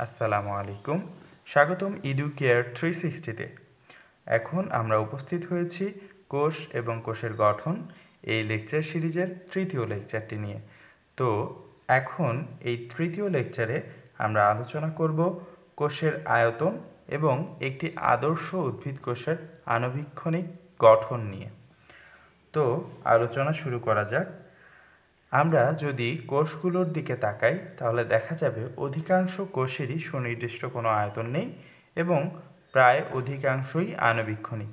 আসসালামু আলাইকুম, স্বাগতম ইডুকেয়ার 360-তে। এখন আমরা উপস্থিত হয়েছি কোষ এবং কোষের গঠন এই লেকচার সিরিজের তৃতীয় লেকচারটি নিয়ে। তো এখন এই তৃতীয় লেকচারে আমরা আলোচনা করব কোষের আয়তন এবং একটি আদর্শ উদ্ভিদ কোষের আণুবীক্ষণিক গঠন নিয়ে। তো আলোচনা শুরু করা যাক। আমরা যদি কোষগুলোর দিকে তাকাই তাহলে দেখা যাবে অধিকাংশ কোষেরই সুনির্দিষ্ট কোনো আয়তন নেই এবং প্রায় অধিকাংশই আণুবীক্ষণিক।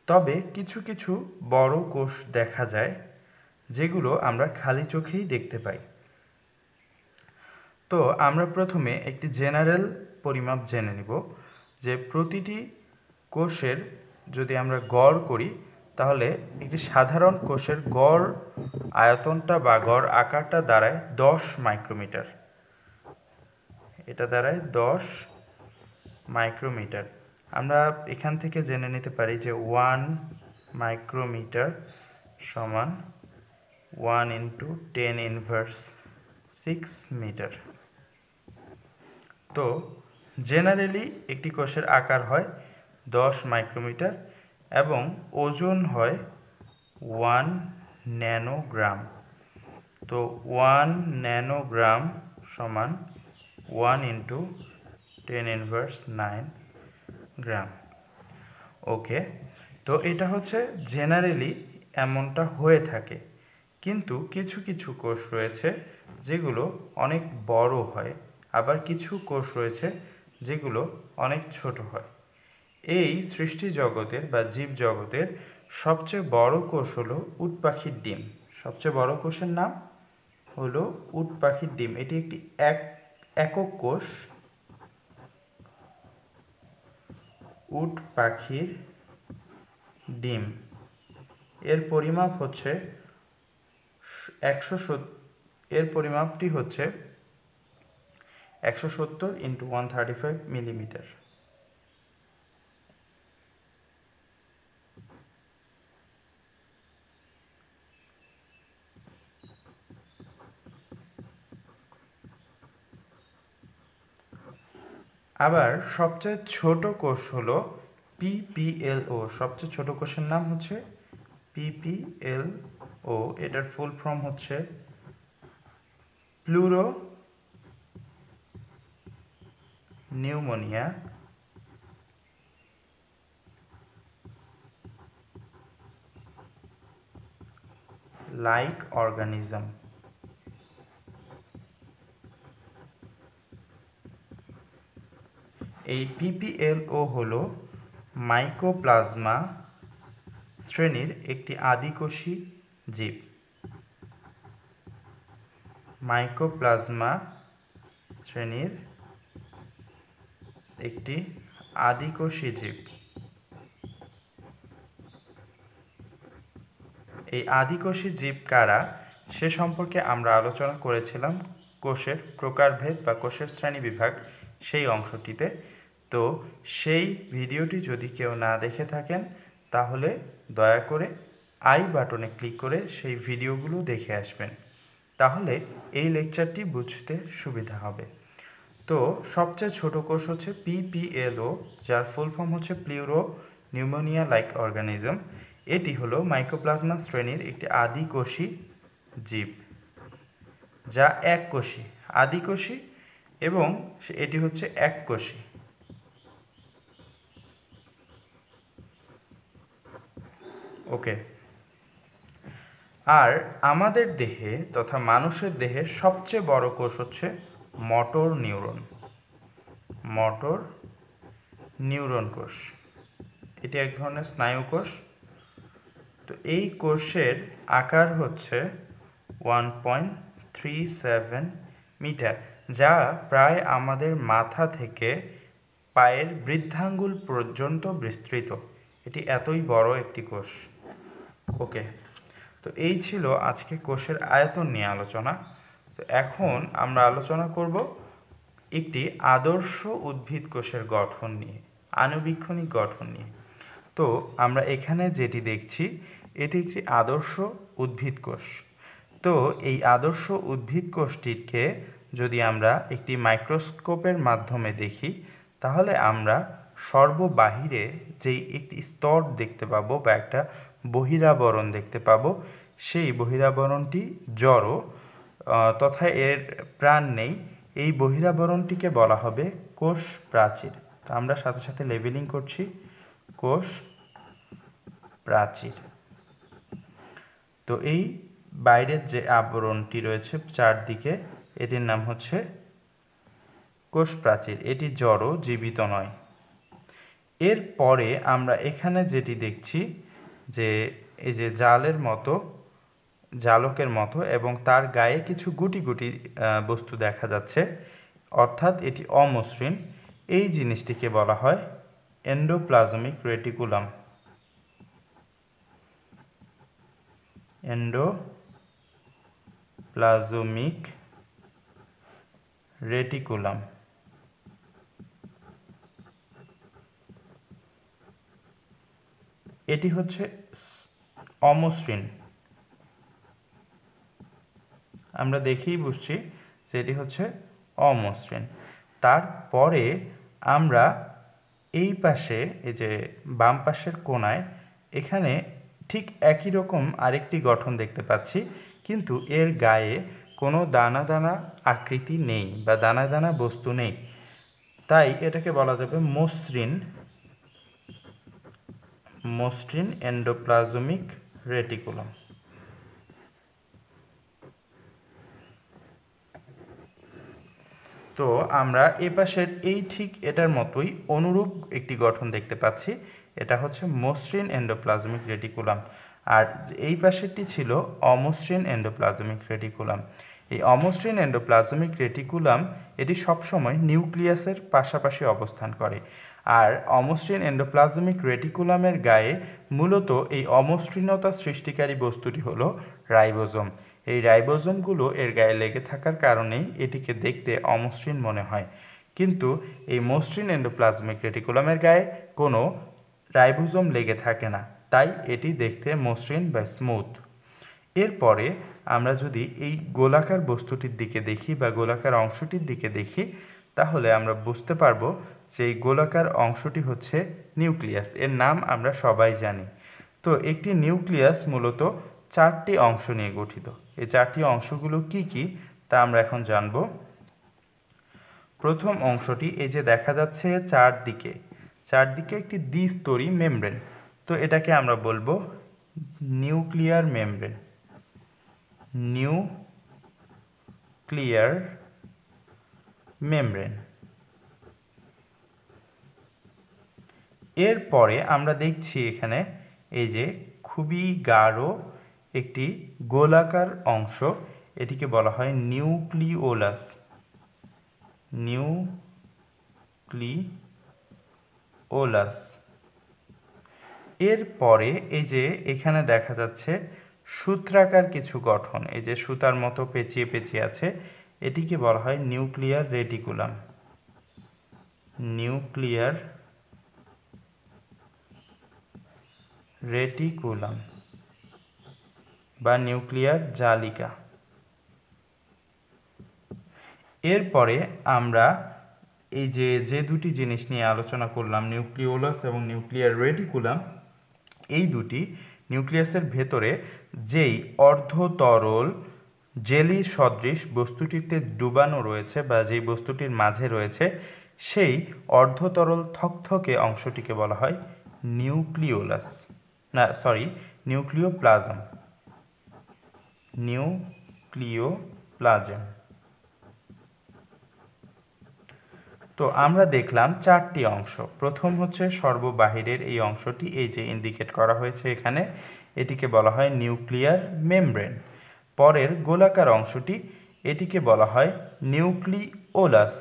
তবে কিছু কিছু বড় কোষ দেখা যায় যেগুলো আমরা খালি চোখেই দেখতে পাই। তো আমরা প্রথমে একটি জেনারেল পরিমাপ জেনে নিব যে প্রতিটি কোষের যদি আমরা গড় করি তাহলে একটি সাধারণ কোষের গড় আয়তনটা বা গড় আকারটা দাঁড়ায় 10 মাইক্রোমিটার। এটা দাঁড়ায় 10 মাইক্রোমিটার। আমরা এখান থেকে জেনে নিতে পারি যে 1 মাইক্রোমিটার সমান 1 × 10⁻6 মিটার। তো জেনারেলি একটি কোষের আকার হয় 10 মাইক্রোমিটার এবং ওজন হয় 1 ন্যানোগ্রাম। তো 1 ন্যানোগ্রাম সমান 1 × 10⁻9 গ্রাম। ওকে, তো এটা হচ্ছে জেনারেলি এমনটা হয়ে থাকে, কিন্তু কিছু কিছু কোষ রয়েছে যেগুলো অনেক বড় হয়, আবার কিছু কোষ রয়েছে যেগুলো অনেক ছোট হয়। এই সৃষ্টি জগতের বা জীব জগতের সবচেয়ে বড় কোষ হলো উট পাখির ডিম। সবচেয়ে বড় কোষের নাম হলো উট পাখির ডিম। এটি একটি একক কোষ। উট পাখির ডিম এর পরিমাপ হচ্ছে 170। এর পরিমাপটি হচ্ছে 170 × 135 মিলিমিটার। আবার সবচেয়ে ছোট কোষ হলো PPLO। সবচেয়ে ছোট কোষের নাম হচ্ছে PPLO। এটার ফুল ফর্ম হচ্ছে প্লুরো নিউমোনিয়া লাইক অর্গানিজম। এই PPLO হলো মাইকোপ্লাজমা শ্রেণীর একটি আদিকোষী জীব। মাইকোপ্লাজমা শ্রেণীর একটি আদিকোষী জীব। এই আদিকোষী জীব কারা সে সম্পর্কে আমরা আলোচনা করেছিলাম কোষের প্রকারভেদ বা কোষের শ্রেণীবিভাগ সেই অংশটিতে। তো সেই ভিডিওটি যদি কেউ না দেখে থাকেন তাহলে দয়া করে আই বাটনে ক্লিক করে সেই ভিডিওগুলো দেখে আসবেন, তাহলে এই লেকচারটি বুঝতে সুবিধা হবে। তো সবচেয়ে ছোট কোষ হচ্ছে PPLO, যার ফুল ফর্ম হচ্ছে প্লুরো নিউমোনিয়া লাইক অর্গানিজম। এটি হলো মাইকোপ্লাজমা শ্রেণীর একটি আদিকোষী জীব যা এককোষী, আদিকোষী এবং এটি হচ্ছে এককোষী। ওকে, আর আমাদের দেহে তথা মানুষের দেহে সবচেয়ে বড় কোষ হচ্ছে মোটর নিউরন। মোটর নিউরন কোষ এটি এক ধরনের স্নায়ু কোষ। তো এই কোষের আকার হচ্ছে 1.37 মিটার, যা প্রায় আমাদের মাথা থেকে পায়ের বৃদ্ধাঙ্গুল পর্যন্ত বিস্তৃত। এটি এতই বড় একটি কোষ। ওকে, তো এই ছিল আজকে কোষের আয়তন নিয়ে আলোচনা। তো এখন আমরা আলোচনা করব একটি আদর্শ উদ্ভিদ কোষের গঠন নিয়ে, আণুবীক্ষণিক গঠন নিয়ে। তো আমরা এখানে যেটি দেখছি এটি একটি আদর্শ উদ্ভিদ কোষ। তো এই আদর্শ উদ্ভিদ কোষটিকে যদি আমরা একটি মাইক্রোস্কোপের মাধ্যমে দেখি তাহলে আমরা সর্ববাহিরে যেই একটি স্তর দেখতে পাবো বা একটা বহিরাবরণ দেখতে পাবো, সেই বহিরাবরণটি জড় তথা এর প্রাণ নেই। এই বহিরাবরণটিকে বলা হবে কোষ প্রাচীর। তো আমরা সাথে সাথে লেবেলিং করছি কোষ প্রাচীর। তো এই বাইরের যে আবরণটি রয়েছে চারদিকে, এটির নাম হচ্ছে কোষ প্রাচীর। এটি জড়, জীবিত নয়। এরপরে আমরা এখানে যেটি দেখছি যে এই যে জালকের মতো এবং তার গায়ে কিছু গুটি গুটি বস্তু দেখা যাচ্ছে, অর্থাৎ এটি অমসৃণ। এই জিনিসটিকে বলা হয় এন্ডোপ্লাজমিক রেটিকুলাম। Endoplasmic reticulum. এটি হচ্ছে অমসৃণ। আমরা দেখেই বুঝছি যে এটি হচ্ছে অমসৃণ। তারপরে আমরা এই পাশে, এই যে বাম পাশের কোণায়, এখানে ঠিক একই রকম আরেকটি গঠন দেখতে পাচ্ছি, কিন্তু এর গায়ে কোনো দানা দানা আকৃতি নেই বা দানা দানা বস্তু নেই। তাই এটাকে বলা যাবে মসৃণ এন্ডোপ্লাজমিক রেটিকুলাম। তো আমরা এ পাশের এই ঠিক এটার মতোই অনুরূপ একটি গঠন দেখতে পাচ্ছি, এটা হচ্ছে মসৃণ এন্ডোপ্লাজমিক রেটিকুলাম। আর এই পাশেরটি ছিল অমসৃণ এন্ডোপ্লাজমিক রেটিকুলাম। এই অমসৃণ এন্ডোপ্লাজমিক রেটিকুলাম এটি সবসময় নিউক্লিয়াসের পাশাপাশি অবস্থান করে। আর অমসৃণ এন্ডোপ্লাজমিক রেটিকুলামের গায়ে মূলত এই অমসৃণতা সৃষ্টিকারী বস্তুটি হলো রাইবোজোম। এই রাইবোজোমগুলো এর গায়ে লেগে থাকার কারণেই এটিকে দেখতে অমসৃণ মনে হয়। কিন্তু এই মসৃণ এন্ডোপ্লাজমিক রেটিকুলামের গায়ে কোনো রাইবোজোম লেগে থাকে না, তাই এটি দেখতে মসৃণ বা স্মুথ। এরপরে আমরা যদি এই গোলাকার বস্তুটির দিকে দেখি বা গোলাকার অংশটির দিকে দেখি, তাহলে আমরা বুঝতে পারবো যে এই গোলাকার অংশটি হচ্ছে নিউক্লিয়াস। এর নাম আমরা সবাই জানি। তো একটি নিউক্লিয়াস মূলত চারটি অংশ নিয়ে গঠিত। এই চারটি অংশগুলো কি কি তা আমরা এখন জানব। প্রথম অংশটি এই যে দেখা যাচ্ছে চারদিকে একটি দ্বিস্তরী মেমব্রেন। তো এটাকে আমরা বলবো নিউক্লিয়ার মেমব্রেন। Nuclear membrane. এরপরে আমরা দেখছি এখানে এই যে খুবই গাঢ় একটি গোলাকার অংশ, এটিকে বলা হয় নিউক্লিওলাস। নিউক্লিওলাস। এরপরে এই যে এখানে দেখা যাচ্ছে সূত্রাকার কিছু গঠন, এই যে সুতার মতো পেঁচিয়ে পেঁচিয়ে আছে, এটিকে বলা হয় নিউক্লিয়ার রেটিকুলাম। নিউক্লিয়ার রেটিকুলাম বা নিউক্লিয়ার জালিকা। এরপরে আমরা এই যে দুটি জিনিস নিয়ে আলোচনা করলাম, নিউক্লিওলাস এবং নিউক্লিয়ার রেটিকুলাম, এই দুটি নিউক্লিয়াসের ভেতরে যেই অর্ধতরল জেলির সদৃশ বস্তুটিতে ডুবানো রয়েছে বা যেই বস্তুটির মাঝে রয়েছে, সেই অর্ধতরল থকথকে অংশটিকে বলা হয় নিউক্লিওপ্লাজম। নিউক্লিওপ্লাজম। তো আমরা দেখলাম চারটি অংশ। প্রথম হচ্ছে সর্ববাহিরের এই অংশটি, এই যে ইন্ডিকেট করা হয়েছে এখানে, এটিকে বলা হয় নিউক্লিয়ার মেমব্রেন। পরের গোলাকার অংশটি, এটিকে বলা হয় নিউক্লিওলাস।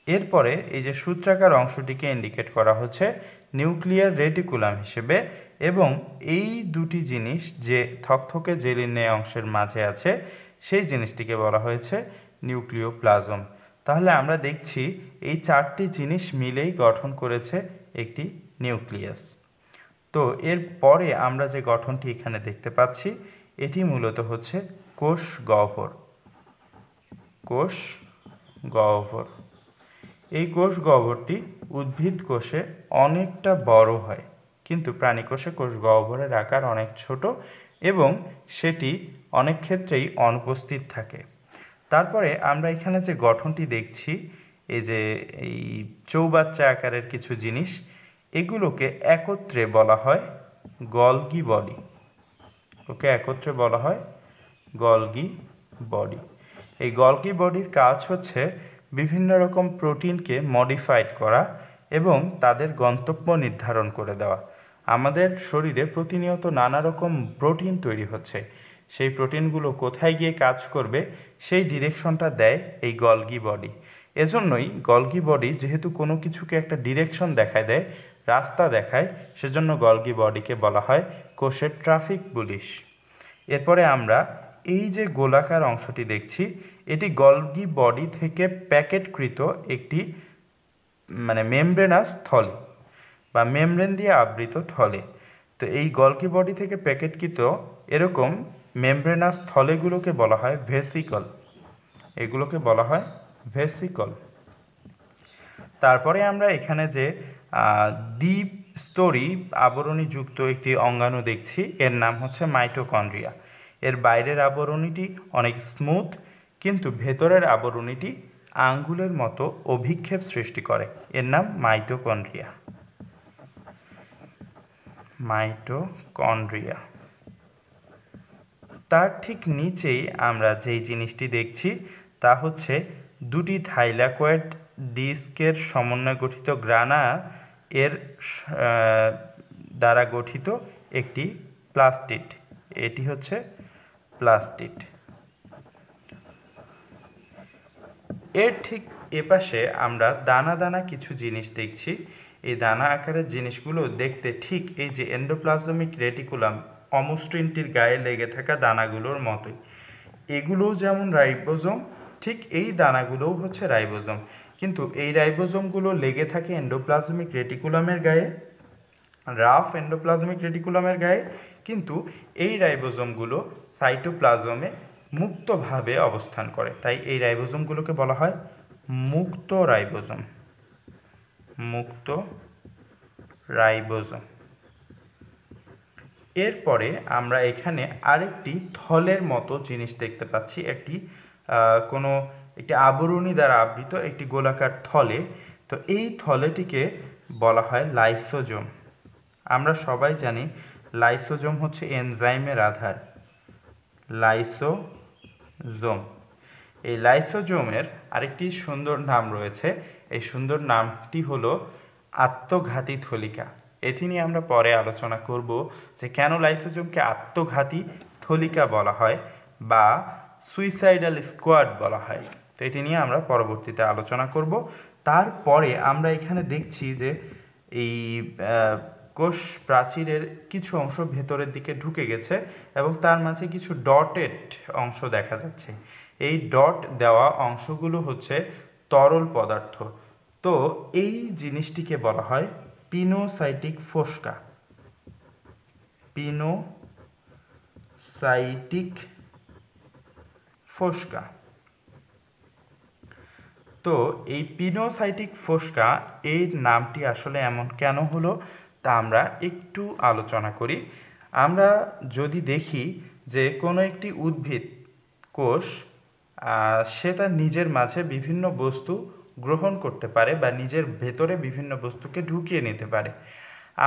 এরপরে এই যে সূত্রাকার অংশটিকে ইন্ডিকেট করা হচ্ছে নিউক্লিয়ার রেটিকুলাম হিসেবে, এবং এই দুটি জিনিস যে থকথকে জেলির ন্যায় অংশের মাঝে আছে, সেই জিনিসটিকে বলা হয়েছে নিউক্লিওপ্লাজম। তাহলে আমরা দেখছি এই চারটি জিনিস মিলেই গঠন করেছে একটি নিউক্লিয়াস। তো এর পরে আমরা যে গঠনটি এখানে দেখতে পাচ্ছি, এটি মূলত হচ্ছে কোষ গহ্বর। কোষ গহ্বর। এই কোষ গহ্বরটি উদ্ভিদ কোষে অনেকটা বড় হয়, কিন্তু প্রাণী কোষে কোষ গহ্বরের আকার অনেক ছোট এবং সেটি অনেক ক্ষেত্রেই অনুপস্থিত থাকে। তারপরে আমরা এখানে যে গঠনটি দেখছি, এই যে এই চৌবাচ্চা আকারের কিছু জিনিস, এগুলোকে একত্রে বলা হয় গলগি বডি। ওকে একত্রে বলা হয় গলগি বডি। এই গলগি বডির কাজ হচ্ছে বিভিন্ন রকম প্রোটিনকে মডিফাইড করা এবং তাদের গন্তব্য নির্ধারণ করে দেওয়া। আমাদের শরীরে প্রতিনিয়ত নানা রকম প্রোটিন তৈরি হচ্ছে, সেই প্রোটিনগুলো কোথায় গিয়ে কাজ করবে সেই ডিরেকশনটা দেয় এই গলগি বডি। এজন্যই গলগি বডি যেহেতু কোনো কিছুকে একটা ডিরেকশন দেখায় দেয়, রাস্তা দেখায়, সেজন্য গলগি বডিকে বলা হয় কোষের ট্রাফিক পুলিশ। এরপরে আমরা এই যে গোলাকার অংশটি দেখছি, এটি গলগি বডি থেকে প্যাকেটকৃত একটি মেমব্রেনাস থলে বা মেমব্রেন দিয়ে আবৃত থলে। তো এই গলগি বডি থেকে প্যাকেটকৃত এরকম মেমব্রেনাস থলেগুলোকে বলা হয় ভেসিকল। এগুলোকে বলা হয় ভেসিকল। তারপরে আমরা এখানে যে দ্বিস্তরী আবরণীযুক্ত একটি অঙ্গাণু দেখছি, এর নাম হচ্ছে মাইটোকন্ড্রিয়া। এর বাইরের আবরণীটি অনেক স্মুথ, কিন্তু ভেতরের আবরণীটি আঙ্গুলের মতো অভিক্ষেপ সৃষ্টি করে। এর নাম মাইটোকন্ড্রিয়া। মাইটোকন্ড্রিয়া। তার ঠিক নিচেই আমরা যেই জিনিসটি দেখছি তা হচ্ছে দুটি থাইলাকয়েড ডিস্কের সমন্বয়ে গঠিত গ্রানা এর দ্বারা গঠিত একটি প্লাস্টিড। এটি হচ্ছে প্লাস্টিড। এর ঠিক এপাশে আমরা দানা দানা কিছু জিনিস দেখছি। এই দানা আকারের জিনিসগুলো দেখতে ঠিক এই যে এন্ডোপ্লাজমিক রেটিকুলাম অমসৃণটির গায়ে লেগে থাকা দানাগুলোর মতোই। এগুলোও যেমন রাইবোজোম, ঠিক এই দানাগুলোও হচ্ছে রাইবোজোম, কিন্তু এই রাইবোজোমগুলো লেগে থাকে এন্ডোপ্লাজমিক রেটিকুলামের গায়ে, রাফ এন্ডোপ্লাজমিক রেটিকুলামের গায়ে, কিন্তু এই রাইবোজোমগুলো সাইটোপ্লাজমে মুক্তভাবে অবস্থান করে। তাই এই রাইবোজোমগুলোকে বলা হয় মুক্ত রাইবোজোম। মুক্ত রাইবোজোম। এরপরে আমরা এখানে আরেকটি থলের মতো জিনিস দেখতে পাচ্ছি, একটি আবরণী দ্বারা আবৃত একটি গোলাকার থলে। তো এই থলেটিকে বলা হয় লাইসোজোম। আমরা সবাই জানি লাইসোজোম হচ্ছে এনজাইমের আধার। লাইসোজোম। এই লাইসোজোমের আরেকটি সুন্দর নাম রয়েছে, এই সুন্দর নামটি হলো আত্মঘাতী থলিকা। এটি নিয়ে আমরা পরে আলোচনা করব যে কেন লাইসোজোমকে আত্মঘাতী থলিকা বলা হয় বা সুইসাইডাল স্কোয়াড বলা হয়। তো এটি নিয়ে আমরা পরবর্তীতে আলোচনা করব। তারপরে আমরা এখানে দেখছি যে এই কোষ প্রাচীরের কিছু অংশ ভেতরের দিকে ঢুকে গেছে এবং তার মাঝে কিছু ডটেড অংশ দেখা যাচ্ছে। এই ডট দেওয়া অংশগুলো হচ্ছে তরল পদার্থ। তো এই জিনিসটিকে বলা হয় পিনোসাইটিক ফোস্কা। পিনোসাইটিক ফোস্কা। তো এই পিনোসাইটিক ফোস্কা এর নামটি আসলে এমন কেন হলো তা আমরা একটু আলোচনা করি। আমরা যদি দেখি যে কোনো একটি উদ্ভিদ কোষ সে তার নিজের মাঝে বিভিন্ন বস্তু গ্রহণ করতে পারে বা নিজের ভেতরে বিভিন্ন বস্তুকে ঢুকিয়ে নিতে পারে।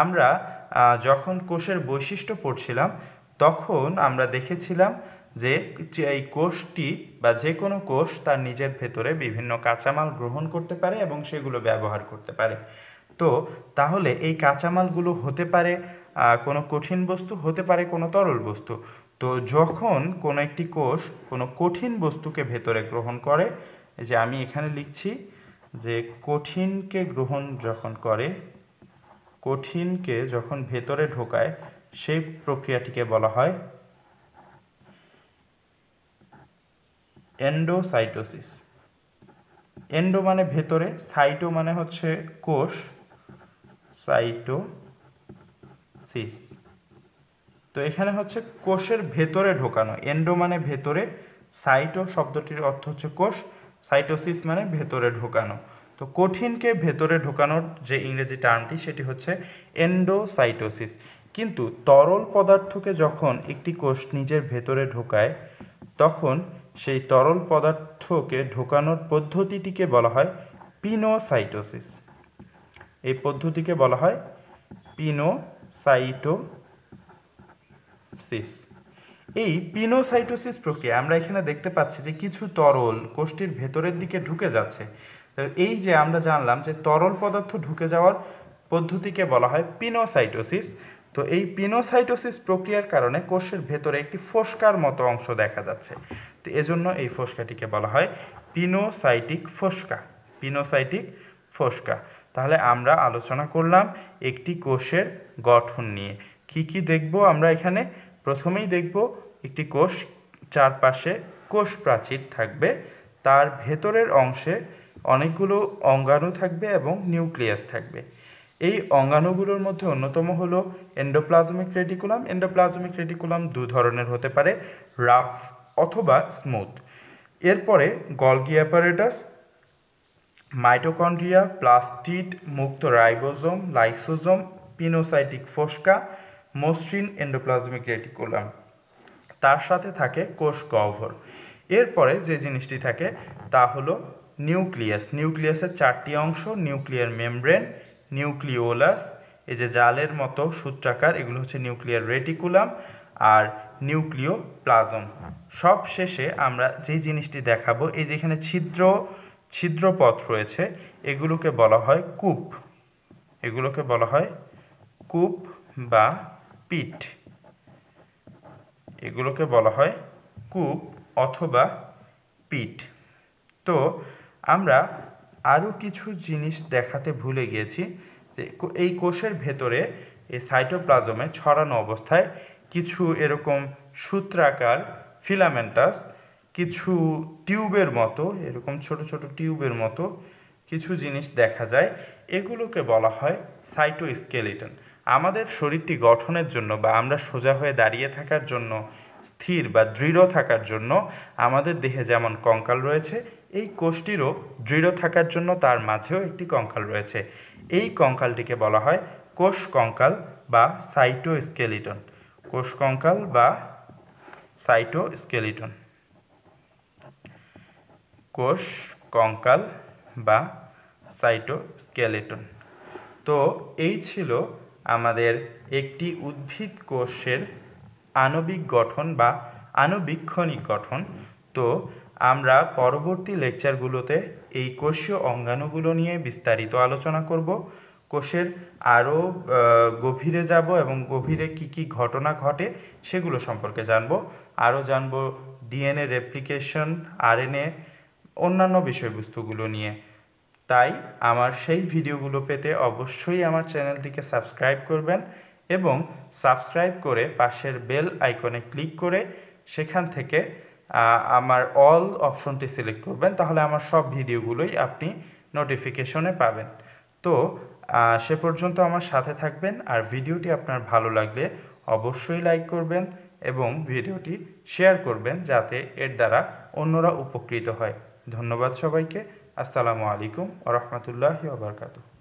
আমরা যখন কোষের বৈশিষ্ট্য পড়ছিলাম তখন আমরা দেখেছিলাম যে এই কোষটি বা যে কোনো কোষ তার নিজের ভেতরে বিভিন্ন কাঁচামাল গ্রহণ করতে পারে এবং সেগুলো ব্যবহার করতে পারে। তো তাহলে এই কাঁচামালগুলো হতে পারে কোনো কঠিন বস্তু, হতে পারে কোনো তরল বস্তু। তো যখন কোনো একটি কোষ কোনো কঠিন বস্তুকে ভেতরে গ্রহণ করে, যে আমি এখানে লিখছি যে কঠিনকে গ্রহণ যখন করে, কঠিনকে যখন ভেতরে ঢোকায়, সেই প্রক্রিয়াটিকে বলা হয় এন্ডোসাইটোসিস। এন্ডো মানে ভেতরে, সাইটো মানে হচ্ছে কোষ, সাইটোসিস। তো এখানে হচ্ছে কোষের ভেতরে ঢোকানো। এন্ডো মানে ভেতরে, সাইটো শব্দটির অর্থ হচ্ছে কোষ, সাইটোসিস মানে ভেতরে ঢোকানো। তো কঠিনকে ভেতরে ঢোকানোর যে ইংরেজি টার্মটি সেটি হচ্ছে এন্ডোসাইটোসিস। কিন্তু তরল পদার্থকে যখন একটি কোষ নিজের ভেতরে ঢোকায় তখন সেই তরল পদার্থকে ঢোকানোর পদ্ধতিটিকে বলা হয় পিনোসাইটোসিস। এই পদ্ধতিকে বলা হয় পিনোসাইটোসিস। এই পিনোসাইটোসিস প্রক্রিয়া আমরা এখানে দেখতে পাচ্ছি যে কিছু তরল কোষটির ভেতরের দিকে ঢুকে যাচ্ছে। এই যে আমরা জানলাম যে তরল পদার্থ ঢুকে যাওয়ার পদ্ধতিকে বলা হয় পিনোসাইটোসিস। তো এই পিনোসাইটোসিস প্রক্রিয়ার কারণে কোষের ভেতরে একটি ফোস্কার মতো অংশ দেখা যাচ্ছে। তো এজন্য এই ফোস্কাটিকে বলা হয় পিনোসাইটিক ফোস্কা। পিনোসাইটিক ফোস্কা। তাহলে আমরা আলোচনা করলাম একটি কোষের গঠন নিয়ে। কি কি দেখব আমরা এখানে? প্রথমেই দেখব একটি কোষ চারপাশে কোষ প্রাচীর থাকবে, তার ভেতরের অংশে অনেকগুলো অঙ্গাণু থাকবে এবং নিউক্লিয়াস থাকবে। এই অঙ্গাণুগুলোর মধ্যে অন্যতম হলো এন্ডোপ্লাজমিক রেটিকুলাম। এন্ডোপ্লাজমিক রেটিকুলাম দু ধরনের হতে পারে, রাফ অথবা স্মুথ। এরপরে গলগি অ্যাপারেটাস, মাইটোকন্ড্রিয়া, প্লাস্টিড, মুক্ত রাইবোজোম, লাইসোজোম, পিনোসাইটিক ফোস্কা, মসৃণ এন্ডোপ্লাজমিক রেটিকুলাম। তার সাথে থাকে কোষ গহ্বর। এরপরে যে জিনিসটি থাকে তা হলো নিউক্লিয়াস। নিউক্লিয়াসের চারটি অংশ, নিউক্লিয়ার মেমব্রেন, নিউক্লিওলাস, এই যে জালের মতো সূত্রাকার, এগুলো হচ্ছে নিউক্লিয়ার রেটিকুলাম, আর নিউক্লিওপ্লাজম। সব শেষে আমরা যে জিনিসটি দেখাবো, এই যেখানে ছিদ্রপথ রয়েছে, এগুলোকে বলা হয় কূপ। এগুলোকে বলা হয় কূপ বা পিট। এগুলোকে বলা হয় কূপ অথবা পিট। তো আমরা আরও কিছু জিনিস দেখাতে ভুলে গিয়েছি যে এই কোষের ভেতরে এই সাইটোপ্লাজমে ছড়ানো অবস্থায় কিছু এরকম সূত্রাকার ফিলামেন্টাস, কিছু টিউবের মতো, এরকম ছোট ছোট টিউবের মতো কিছু জিনিস দেখা যায়। এগুলোকে বলা হয় সাইটোস্কেলিটন। আমাদের শরীরটি গঠনের জন্য বা আমরা সোজা হয়ে দাঁড়িয়ে থাকার জন্য, স্থির বা দৃঢ় থাকার জন্য আমাদের দেহে যেমন কঙ্কাল রয়েছে, এই কোষটিরও দৃঢ় থাকার জন্য তার মাঝেও একটি কঙ্কাল রয়েছে। এই কঙ্কালটিকে বলা হয় কোষ কঙ্কাল বা সাইটোস্কেলিটন। কোষ কঙ্কাল বা সাইটোস্কেলিটন। কোষ কঙ্কাল বা সাইটোস্কেলিটন। তো এই ছিল আমাদের একটি উদ্ভিদ কোষের আণবিক গঠন বা আণুবীক্ষণিক গঠন। তো আমরা পরবর্তী লেকচারগুলোতে এই কোষীয় অঙ্গাণুগুলো নিয়ে বিস্তারিত আলোচনা করব। কোষের আরও গভীরে যাব এবং গভীরে কি কি ঘটনা ঘটে সেগুলো সম্পর্কে জানব। আরও জানব ডিএনএ রেপ্লিকেশন, আরএনএ, অন্যান্য বিষয়বস্তুগুলো নিয়ে। তাই আমার সেই ভিডিওগুলো পেতে অবশ্যই আমার চ্যানেলটিকে সাবস্ক্রাইব করবেন এবং সাবস্ক্রাইব করে পাশের বেল আইকনে ক্লিক করে সেখান থেকে আমার অল অপশনটি সিলেক্ট করবেন। তাহলে আমার সব ভিডিওগুলোই আপনি নোটিফিকেশনে পাবেন। তো সে পর্যন্ত আমার সাথে থাকবেন। আর ভিডিওটি আপনার ভালো লাগলে অবশ্যই লাইক করবেন এবং ভিডিওটি শেয়ার করবেন যাতে এর দ্বারা অন্যরা উপকৃত হয়। ধন্যবাদ সবাইকে। আসসালামু আলাইকুম ওয়া রাহমাতুল্লাহি ওয়া বারাকাতুহু।